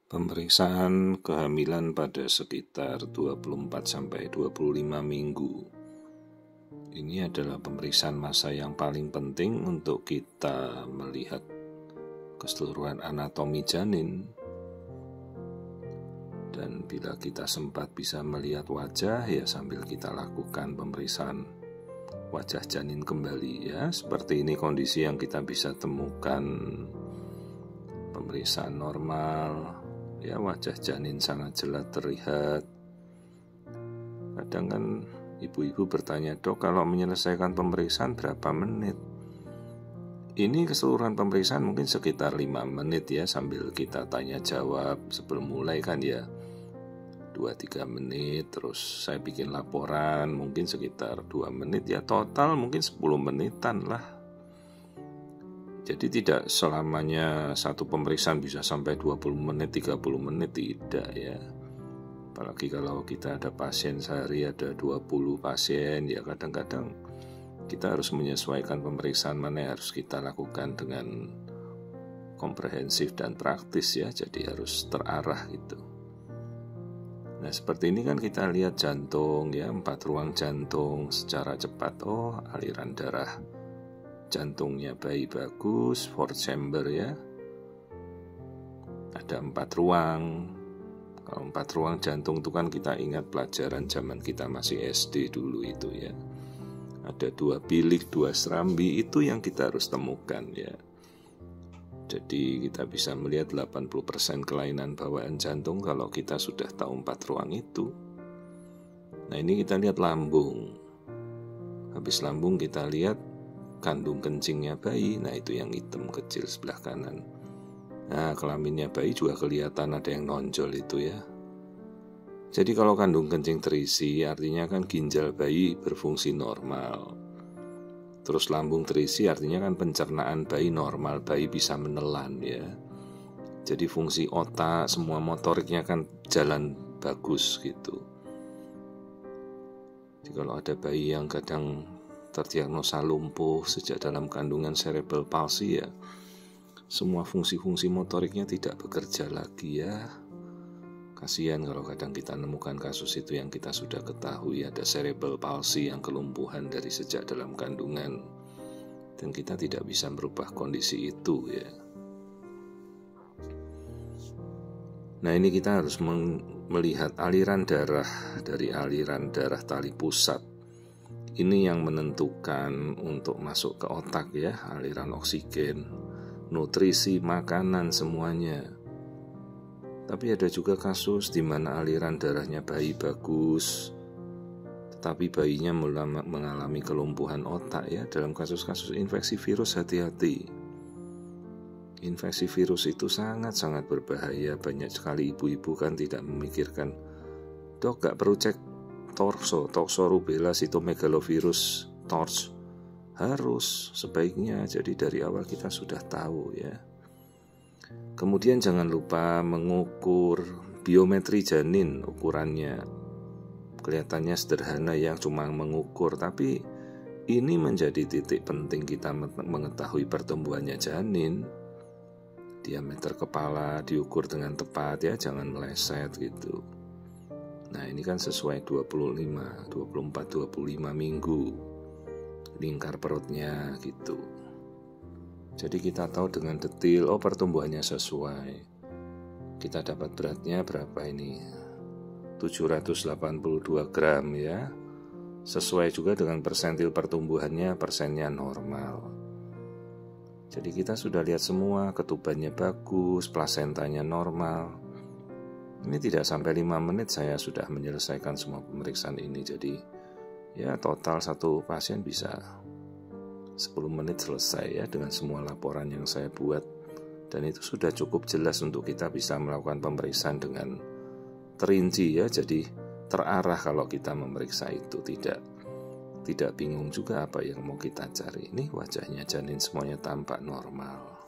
Pemeriksaan kehamilan pada sekitar 24-25 minggu. Ini adalah pemeriksaan masa yang paling penting untuk kita melihat keseluruhan anatomi janin. Dan bila kita sempat bisa melihat wajah, ya sambil kita lakukan pemeriksaan wajah janin kembali ya. Seperti ini kondisi yang kita bisa temukan. Pemeriksaan normal, ya wajah janin sangat jelas terlihat. Kadang kan ibu-ibu bertanya, "Dok, kalau menyelesaikan pemeriksaan berapa menit?" Ini keseluruhan pemeriksaan mungkin sekitar 5 menit ya, sambil kita tanya jawab sebelum mulai kan ya 2-3 menit. Terus saya bikin laporan mungkin sekitar 2 menit ya, total mungkin 10 menitan lah. Jadi tidak selamanya satu pemeriksaan bisa sampai 20 menit, 30 menit, tidak ya. Apalagi kalau kita ada pasien sehari ada 20 pasien, ya kadang-kadang kita harus menyesuaikan pemeriksaan mana yang harus kita lakukan dengan komprehensif dan praktis ya, jadi harus terarah gitu. Nah seperti ini kan kita lihat jantung ya, 4 ruang jantung secara cepat. Oh, aliran darah jantungnya bayi bagus, 4 chamber ya. Ada 4 ruang. Kalau 4 ruang jantung itu kan kita ingat pelajaran zaman kita masih SD dulu itu ya. Ada 2 bilik, 2 serambi, itu yang kita harus temukan ya. Jadi kita bisa melihat 80% kelainan bawaan jantung kalau kita sudah tahu 4 ruang itu. Nah ini kita lihat lambung. Habis lambung kita lihat kandung kencingnya bayi. Nah itu yang hitam kecil sebelah kanan. Nah kelaminnya bayi juga kelihatan ada yang nonjol itu ya. Jadi kalau kandung kencing terisi artinya kan ginjal bayi berfungsi normal. Terus lambung terisi artinya kan pencernaan bayi normal, bayi bisa menelan ya. Jadi fungsi otak, semua motoriknya kan jalan bagus gitu. Jadi kalau ada bayi yang kadang terdiagnosa lumpuh sejak dalam kandungan cerebral palsy ya, semua fungsi-fungsi motoriknya tidak bekerja lagi ya. Kasihan kalau kadang kita nemukan kasus itu yang kita sudah ketahui ada cerebral palsy yang kelumpuhan dari sejak dalam kandungan, dan kita tidak bisa merubah kondisi itu ya. Nah ini kita harus melihat aliran darah dari aliran darah tali pusat. Ini yang menentukan untuk masuk ke otak ya, aliran oksigen, nutrisi, makanan, semuanya. Tapi ada juga kasus di mana aliran darahnya bayi bagus, tetapi bayinya mengalami kelumpuhan otak ya. Dalam kasus-kasus infeksi virus hati-hati. Infeksi virus itu sangat-sangat berbahaya. Banyak sekali ibu-ibu kan tidak memikirkan, "Dok, gak perlu cek toxorubella, sitomegalovirus, TORCH." Harus sebaiknya, jadi dari awal kita sudah tahu ya. Kemudian jangan lupa mengukur biometri janin. Ukurannya kelihatannya sederhana yang cuma mengukur, tapi ini menjadi titik penting kita mengetahui pertumbuhannya janin. Diameter kepala diukur dengan tepat ya, jangan meleset gitu. Nah ini kan sesuai 24-25 minggu lingkar perutnya gitu. Jadi kita tahu dengan detail, oh pertumbuhannya sesuai. Kita dapat beratnya berapa ini? 782 gram ya. Sesuai juga dengan persentil pertumbuhannya, persennya normal. Jadi kita sudah lihat semua, ketubannya bagus, plasentanya normal. Ini tidak sampai 5 menit saya sudah menyelesaikan semua pemeriksaan ini. Jadi ya total satu pasien bisa 10 menit selesai ya dengan semua laporan yang saya buat. Dan itu sudah cukup jelas untuk kita bisa melakukan pemeriksaan dengan terinci ya. Jadi terarah kalau kita memeriksa itu, tidak bingung juga apa yang mau kita cari. Ini wajahnya janin semuanya tampak normal.